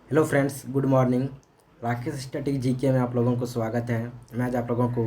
Hello friends, good morning. Rakesh static GK में आप लोगों को स्वागत है। मैं आज आप लोगों को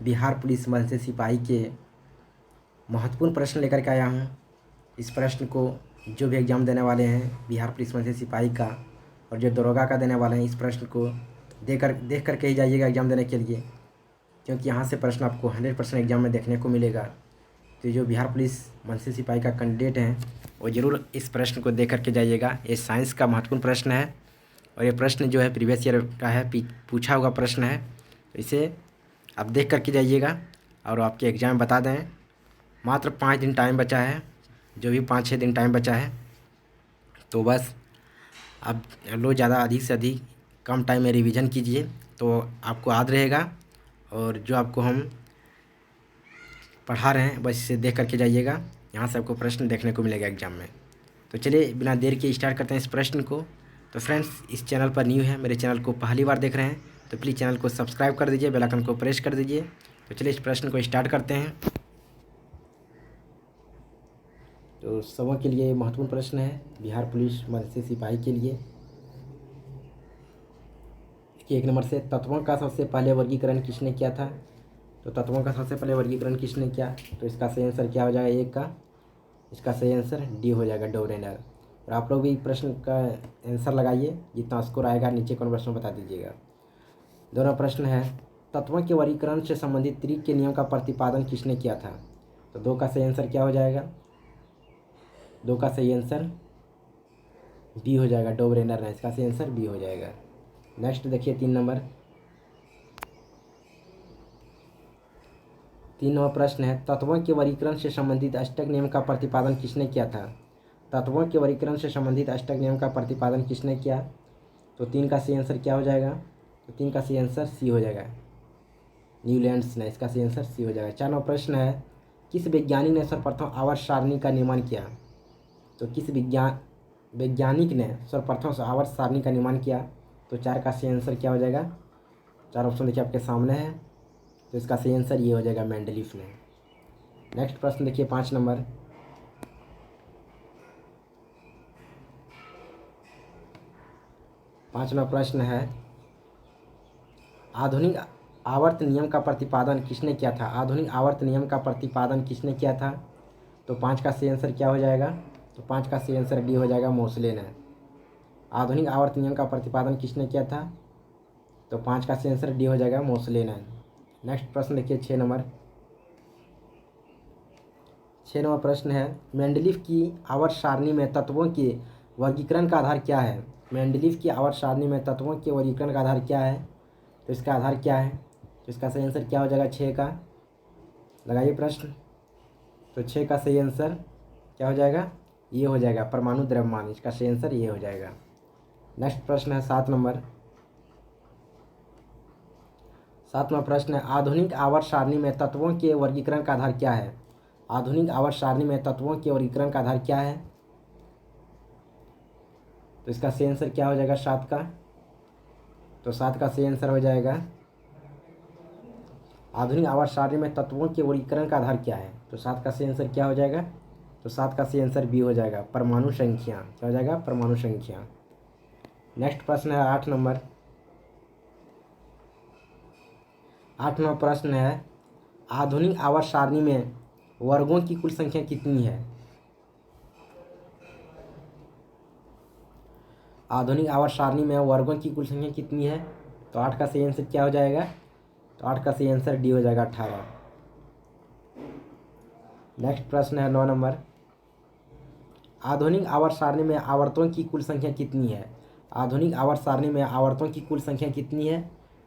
बिहार पुलिस बल से सिपाही के महत्वपूर्ण प्रश्न लेकर के आया हूँ। इस प्रश्न को जो भी एग्ज़ाम देने वाले हैं बिहार पुलिस बल से सिपाही का और जो दरोगा का देने वाले हैं, इस प्रश्न को देख करके ही जाइएगा एग्ज़ाम देने के लिए, क्योंकि यहाँ से प्रश्न आपको 100% एग्ज़ाम में देखने को मिलेगा। तो जो बिहार पुलिस मनसी सिपाही का कैंडिडेट हैं वो ज़रूर इस प्रश्न को देख करके जाइएगा। ये साइंस का महत्वपूर्ण प्रश्न है और ये प्रश्न जो है प्रीवियस ईयर का है, पूछा हुआ प्रश्न है। तो इसे आप देख करके जाइएगा और आपके एग्ज़ाम बता दें। मात्र 5 दिन टाइम बचा है, जो भी 5-6 दिन टाइम बचा है, तो बस आप लो ज़्यादा अधिक से अधिक कम टाइम में रिवीजन कीजिए तो आपको याद रहेगा। और जो आपको हम पढ़ा रहे हैं बस इसे देख करके जाइएगा, यहाँ से आपको प्रश्न देखने को मिलेगा एग्ज़ाम में। तो चलिए बिना देर के स्टार्ट करते हैं इस प्रश्न को। तो फ्रेंड्स, इस चैनल पर न्यू है, मेरे चैनल को पहली बार देख रहे हैं तो प्लीज़ चैनल को सब्सक्राइब कर दीजिए, बेल आइकन को प्रेस कर दीजिए। तो चलिए इस प्रश्न को स्टार्ट करते हैं। तो सबों के लिए महत्वपूर्ण प्रश्न है बिहार पुलिस मत्स्य सिपाही के लिए। इसके 1 नंबर से, तत्वों का सबसे पहले वर्गीकरण किसने किया था? तो तत्वों का सबसे पहले वर्गीकरण किसने किया? तो इसका सही आंसर क्या हो जाएगा? एक का इसका सही आंसर डी हो जाएगा, डोरेनर। और आप लोग भी प्रश्न का आंसर लगाइए, जितना स्कोर आएगा नीचे कमेंट बॉक्स में बता दीजिएगा। दोनों प्रश्न है, तत्वों के वर्गीकरण से संबंधित त्रिक के नियम का प्रतिपादन किसने किया था? तो 2 का सही आंसर क्या हो जाएगा? 2 का सही आंसर बी हो जाएगा, डोरेनर है। इसका सही आंसर बी हो जाएगा। नेक्स्ट देखिए 3 नंबर। 3 नंबर प्रश्न है, तत्वों के वर्गीकरण से संबंधित अष्टक नियम का प्रतिपादन किसने किया था? तत्वों के वर्गीकरण से संबंधित अष्टक नियम का प्रतिपादन किसने किया? तो 3 का सही आंसर क्या हो जाएगा? तो 3 का सही आंसर सी हो जाएगा, न्यूलैंड्स ने। इसका सही आंसर सी हो जाएगा। 4 नंबर प्रश्न है, किस वैज्ञानिक ने सर्वप्रथम आवर्त सारणी का निर्माण किया? तो किस वैज्ञानिक ने सर्वप्रथम आवर्त सारणी का निर्माण किया? तो 4 का सही आंसर क्या हो जाएगा? 4 ऑप्शन देखिए आपके सामने है, तो इसका सही आंसर ये हो जाएगा, मेंडलीफ ने। नेक्स्ट प्रश्न देखिए 5 नंबर। 5 नंबर प्रश्न है, आधुनिक आवर्त नियम का प्रतिपादन किसने किया था? आधुनिक आवर्त नियम का प्रतिपादन किसने किया था? तो 5 का सही आंसर क्या हो जाएगा? तो 5 का सही आंसर डी हो जाएगा, मोसले ने। आधुनिक आवर्त नियम का प्रतिपादन किसने किया था? तो 5 का सही आंसर डी हो जाएगा, मोसले ने। नेक्स्ट प्रश्न देखिए 6 नंबर। 6 नंबर प्रश्न है, मेंडलीफ की आवर्त सारणी में तत्वों के वर्गीकरण का आधार क्या है? मेंडलीफ की आवर्त सारणी में तत्वों के वर्गीकरण का आधार क्या है? तो इसका आधार क्या है? तो इसका सही आंसर क्या हो जाएगा? 6 का। लगाइए प्रश्न। तो 6 का सही आंसर क्या हो जाएगा? ये हो जाएगा, परमाणु द्रव्यमान। इसका सही आंसर ये हो जाएगा। नेक्स्ट प्रश्न है 7 नंबर। 7वां प्रश्न है, आधुनिक आवर्त सारणी में तत्वों के वर्गीकरण का आधार क्या है? आधुनिक आवर्त सारणी में तत्वों के वर्गीकरण का आधार क्या है? तो इसका सही आंसर क्या हो जाएगा? 7 का। तो 7 का सही आंसर हो जाएगा, आधुनिक आवर्त सारणी में तत्वों के वर्गीकरण का आधार क्या है? तो 7 का सही आंसर क्या हो जाएगा? तो 7 का सही आंसर बी हो जाएगा, परमाणु संख्या। क्या हो जाएगा? परमाणु संख्या। नेक्स्ट प्रश्न है 8 नंबर। 8वां प्रश्न है, आधुनिक आवर्त सारणी में वर्गों की कुल संख्या कितनी है? आधुनिक आवर्त सारणी में वर्गों की कुल संख्या कितनी है? तो 8 का सही आंसर क्या हो जाएगा? तो 8 का सही आंसर डी हो जाएगा, 18। नेक्स्ट प्रश्न है 9 नंबर। आधुनिक आवर्त सारणी में आवर्तों की कुल संख्या कितनी है? आधुनिक आवर्त सारणी में आवर्तों की कुल संख्या कितनी है?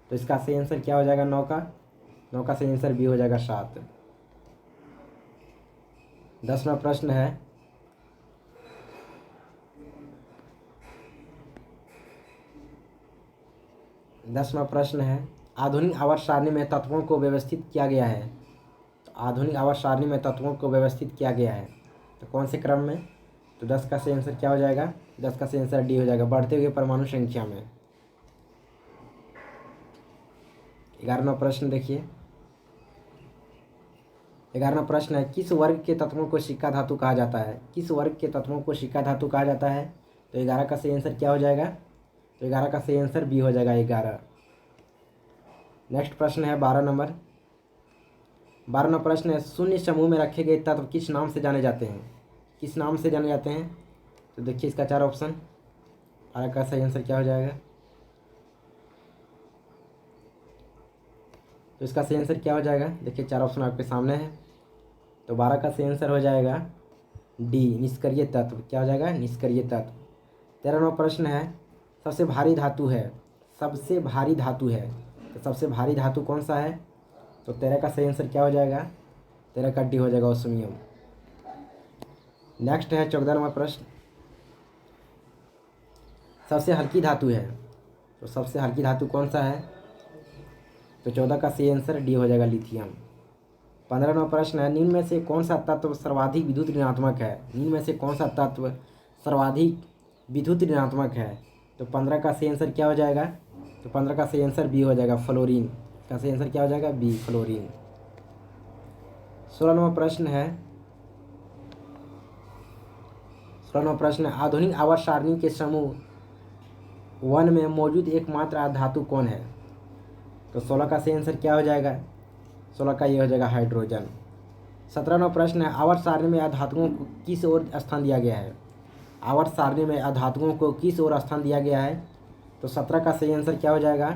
तो इसका सही आंसर क्या हो जाएगा? 9 का। 9 का सही आंसर बी हो जाएगा, 7। 10वां प्रश्न है, 10वां प्रश्न है, आधुनिक आवर्त सारणी में तत्वों को व्यवस्थित किया गया है। तो आधुनिक आवर्त सारणी में तत्वों को व्यवस्थित किया गया है तो कौन से क्रम में? तो 10 का सही आंसर क्या हो जाएगा? 10 का सही आंसर डी हो जाएगा, बढ़ते हुए परमाणु संख्या में। 11वां प्रश्न देखिए। 11वां प्रश्न है, किस वर्ग के तत्वों को सिक्का धातु कहा जाता है? किस वर्ग के तत्वों को सिक्का धातु कहा जाता है? तो 11 का सही आंसर क्या हो जाएगा? तो 11 का सही आंसर बी हो जाएगा 11। नेक्स्ट प्रश्न है 12 नंबर। 12वां प्रश्न है शून्य समूह में रखे गए तत्व किस नाम से जाने जाते हैं? किस नाम से जाने जाते हैं? तो देखिए इसका 4 ऑप्शन। 12 का सही आंसर क्या हो जाएगा? तो इसका सही आंसर क्या हो जाएगा? देखिए 4 ऑप्शन आपके सामने है। तो 12 का सही आंसर हो जाएगा डी, निष्क्रिय तत्व। क्या हो जाएगा? निष्क्रिय तत्व। 13वां प्रश्न है सबसे भारी धातु है, सबसे भारी धातु है, तो सबसे भारी धातु कौन सा है? तो 13 का सही आंसर क्या हो जाएगा? 13 का डी हो जाएगा ओस्मियम। नेक्स्ट है 14वां प्रश्न। सबसे हल्की धातु है, तो सबसे हल्की धातु कौन सा है? तो 14 का सही आंसर डी हो जाएगा लिथियम। 15वां प्रश्न है निम्न में से कौन सा तत्व सर्वाधिक विद्युत ऋणात्मक है? निम्न में से कौन सा तत्व सर्वाधिक विद्युत ऋणात्मक है? तो 15 का सही आंसर क्या हो जाएगा? तो 15 का सही आंसर बी हो जाएगा फ्लोरीन। का सही आंसर क्या हो जाएगा? B, fluorine. 16वां प्रश्न है आधुनिक आवर्त सारणी के समूह 1 में मौजूद एकमात्र धातु कौन है? तो 16 का सही आंसर क्या हो जाएगा? 16 का ये हो जाएगा हाइड्रोजन। 17वां प्रश्न है आवर्त सारणी में अधातुओं को किस ओर स्थान दिया गया है? आवर्त सारणी में अधातुओं को किस ओर स्थान दिया गया है? तो 17 का सही आंसर क्या हो जाएगा?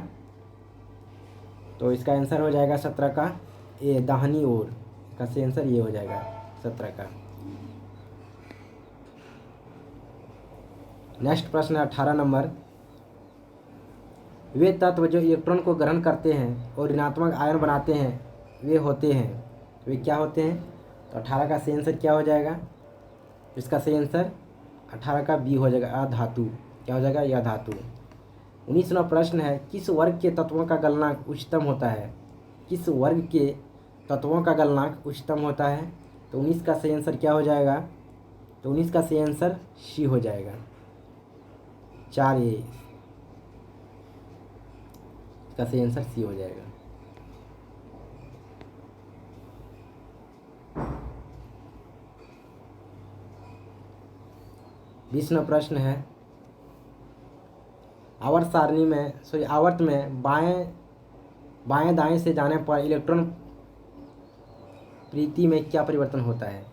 तो इसका आंसर हो जाएगा 17 का ए, दाहिनी ओर। इसका सही आंसर ये हो जाएगा 17 का। नेक्स्ट प्रश्न है 18 नंबर। वे तत्व जो इलेक्ट्रॉन को ग्रहण करते हैं और ऋणात्मक आयन बनाते हैं वे होते हैं, वे क्या होते हैं? तो 18 का सही आंसर क्या हो जाएगा? इसका सही आंसर 18 का बी हो जाएगा अधातु। क्या हो जाएगा? यह धातु। 19वां प्रश्न है किस वर्ग के तत्वों का गलनांक उच्चतम होता है? किस वर्ग के तत्वों का गलनांक उच्चतम होता है? तो 19 का सही आंसर क्या हो जाएगा? तो 19 का सही आंसर सी हो जाएगा 4A। इसका सही आंसर सी हो जाएगा। बीसवां प्रश्न है आवर्त में बाएं दाएं से जाने पर इलेक्ट्रॉन प्रीति में क्या परिवर्तन होता है?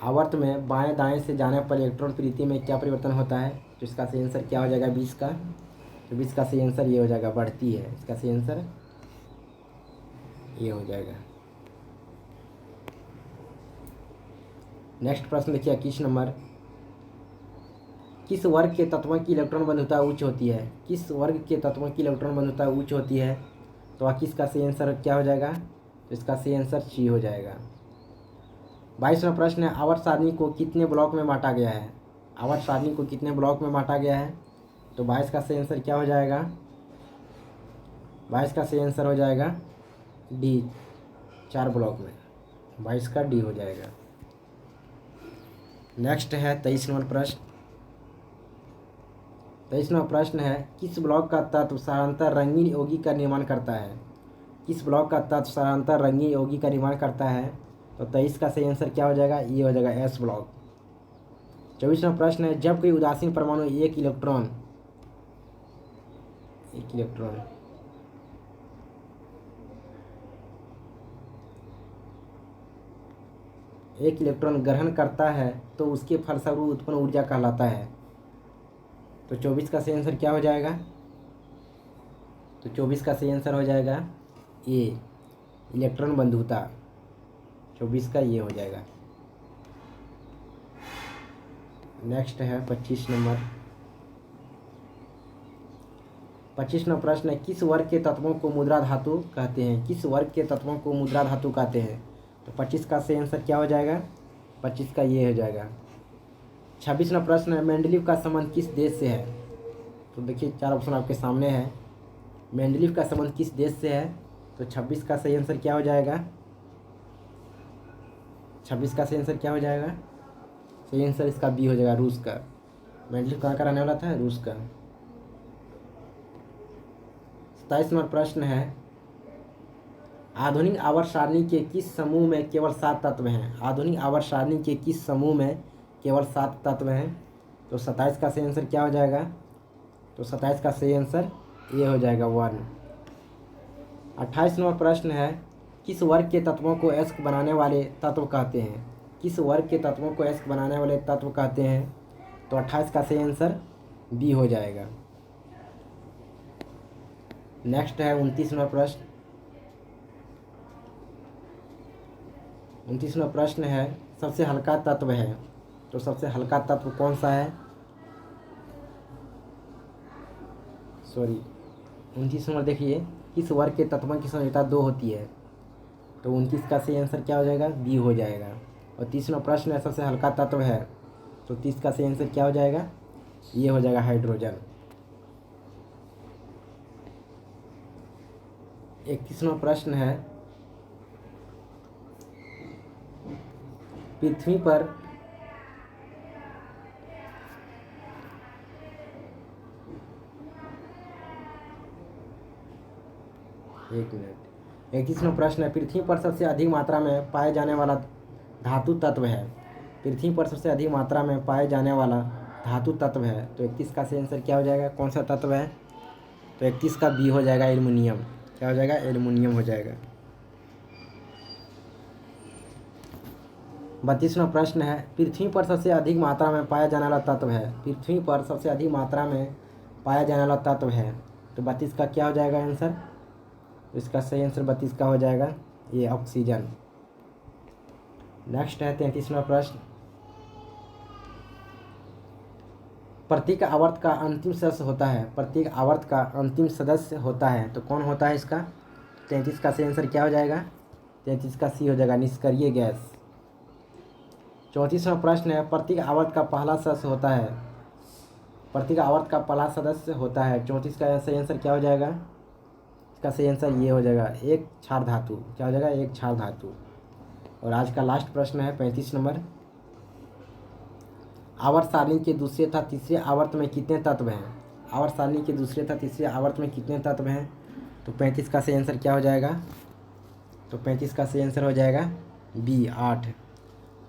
आवर्त में बाएं दाएं से जाने पर इलेक्ट्रॉन प्रीति में क्या परिवर्तन होता है? तो इसका सही आंसर क्या हो जाएगा 20 का? तो 20 का सही आंसर ये हो जाएगा बढ़ती है। इसका सही आंसर ये हो जाएगा। नेक्स्ट प्रश्न देखिए 21 नंबर। किस वर्ग के तत्वों की इलेक्ट्रॉन बंधुता उच्च होती है? किस वर्ग के तत्वों की इलेक्ट्रॉन बंधुता उच्च होती है? तो 21 का सही आंसर क्या हो जाएगा? तो इसका सही आंसर सी हो जाएगा। 22वां प्रश्न है आवर्त सारणी को कितने ब्लॉक में बांटा गया है? आवर्त सारणी को कितने ब्लॉक में बांटा गया है? तो 22 का सही आंसर क्या हो जाएगा? 22 का सही आंसर हो जाएगा डी, 4 ब्लॉक में। 22 का डी हो जाएगा। नेक्स्ट है 23 नंबर प्रश्न। 23वां प्रश्न है किस ब्लॉक का तत्व समानांतर रंगीन यौगिक का निर्माण करता है? किस ब्लॉक का तत्व समानांतर रंगीन यौगिक का निर्माण करता है? तो 23 का सही आंसर क्या हो जाएगा? ये हो जाएगा एस ब्लॉक। 24वां प्रश्न है जब कोई उदासीन परमाणु एक इलेक्ट्रॉन ग्रहण करता है तो उसके फलस्वरूप उत्पन्न ऊर्जा कहलाता है। तो 24 का सही आंसर क्या हो जाएगा? तो 24 का सही आंसर हो जाएगा ए, इलेक्ट्रॉन बंधुता। 24 का ये हो जाएगा। नेक्स्ट है 25 नंबर। 25वां प्रश्न है किस वर्ग के तत्वों को मुद्रा धातु कहते हैं? किस वर्ग के तत्वों को मुद्रा धातु कहते हैं? तो 25 का सही आंसर क्या हो जाएगा? 25 का ये हो जाएगा। 26वां प्रश्न है मेंडलीव का संबंध किस देश से है? तो देखिए 4 ऑप्शन आपके सामने है। मेंडलीव का संबंध किस देश से है? तो 26 का सही आंसर क्या हो जाएगा? 26 का सही आंसर क्या हो जाएगा? सही आंसर इसका बी हो जाएगा, रूस का। मेंडलीव कहाँ का रहने वाला था? रूस का। 27वां प्रश्न है आधुनिक आवर्त सारणी के किस समूह में केवल 7 तत्व हैं? आधुनिक आवर्त सारणी के किस समूह में केवल 7 तत्व हैं? तो 27 का सही आंसर क्या हो जाएगा? तो 27 का सही आंसर ये हो जाएगा 1। 28 नंबर प्रश्न है, किस वर्ग के तत्वों को अयस्क बनाने वाले तत्व कहते हैं? किस वर्ग के तत्वों को अयस्क बनाने वाले तत्व कहते हैं? तो 28 का सही आंसर बी हो जाएगा। नेक्स्ट है 29 नंबर प्रश्न। 29वां प्रश्न है, सबसे हल्का तत्व है, तो सबसे हल्का तत्व कौन सा है? 29 नंबर देखिए, किस वर्ग के तत्वों की संयोजकता 2 होती है? तो 29 का सही आंसर क्या हो जाएगा? बी हो जाएगा। और 30वां प्रश्न है, सबसे हल्का तत्व है, तो 30 का सही आंसर क्या हो जाएगा? ये हो जाएगा हाइड्रोजन। 31वां प्रश्न है, पृथ्वी पर एक मिनट 31वां प्रश्न है, पृथ्वी पर सबसे अधिक मात्रा में पाए जाने वाला धातु तत्व है। पृथ्वी पर सबसे अधिक मात्रा में पाए जाने वाला धातु तत्व है, तो 31 का सही आंसर क्या हो जाएगा? कौन सा तत्व है? तो 31 का बी हो जाएगा, एल्युमिनियम। क्या हो जाएगा? एल्युमिनियम हो जाएगा। 32वां प्रश्न है, पृथ्वी पर सबसे अधिक मात्रा में पाया जाने वाला तत्व है। पृथ्वी पर सबसे अधिक मात्रा में पाया जाने वाला तत्व है, तो 32 का क्या हो जाएगा आंसर? तो इसका सही आंसर 32 का हो जाएगा ये ऑक्सीजन। नेक्स्ट है 33वां प्रश्न, प्रत्येक आवर्त का अंतिम सदस्य होता है। प्रत्येक आवर्त का अंतिम सदस्य होता है, तो कौन होता है इसका? 33 का सही आंसर क्या हो जाएगा? 33 का सी हो जाएगा, निष्क्रिय गैस। 34वां प्रश्न है, प्रत्येक आवर्त का पहला सदस्य होता है। प्रत्येक आवर्त का पहला सदस्य होता है, 34 का सही आंसर क्या हो जाएगा? इसका सही आंसर ये हो जाएगा, एक क्षार धातु। क्या हो जाएगा? एक क्षार धातु। और आज का लास्ट प्रश्न है 35 नंबर, आवर्त सारणी के दूसरे तथा तीसरे आवर्त में कितने तत्व हैं? आवर्त सारणी के दूसरे तथा तीसरे आवर्त में कितने तत्व हैं? तो 35 का सही आंसर क्या हो जाएगा? तो 35 का सही आंसर हो जाएगा बी, 8।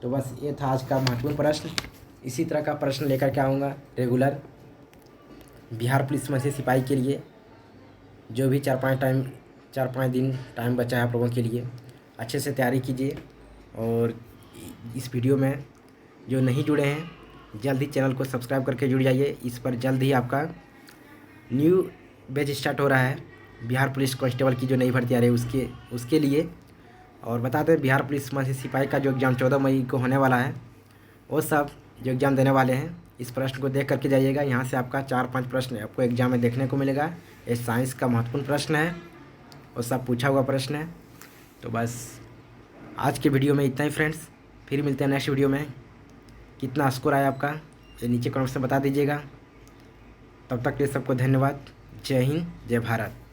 तो बस ये था आज का महत्वपूर्ण प्रश्न। इसी तरह का प्रश्न लेकर के आऊँगा रेगुलर बिहार पुलिस में से सिपाही के लिए। जो भी 4-5 दिन टाइम बचा है आप लोगों के लिए, अच्छे से तैयारी कीजिए। और इस वीडियो में जो नहीं जुड़े हैं, जल्द ही चैनल को सब्सक्राइब करके जुड़ जाइए। इस पर जल्द ही आपका न्यू बैच स्टार्ट हो रहा है बिहार पुलिस कांस्टेबल की जो नई भर्ती आ रही है उसके लिए। और बता दें, बिहार पुलिस में से सिपाही का जो एग्ज़ाम 14 मई को होने वाला है, वो सब जो एग्ज़ाम देने वाले हैं, इस प्रश्न को देख करके जाइएगा। यहाँ से आपका 4-5 प्रश्न आपको एग्ज़ाम में देखने को मिलेगा। ये साइंस का महत्वपूर्ण प्रश्न है और सब पूछा हुआ प्रश्न है। तो बस आज के वीडियो में इतना ही फ्रेंड्स, फिर मिलते हैं नेक्स्ट वीडियो में। कितना स्कोर आया आपका ये नीचे कमेंट्स में बता दीजिएगा। तब तक के लिए सबको धन्यवाद। जय हिंद, जय भारत।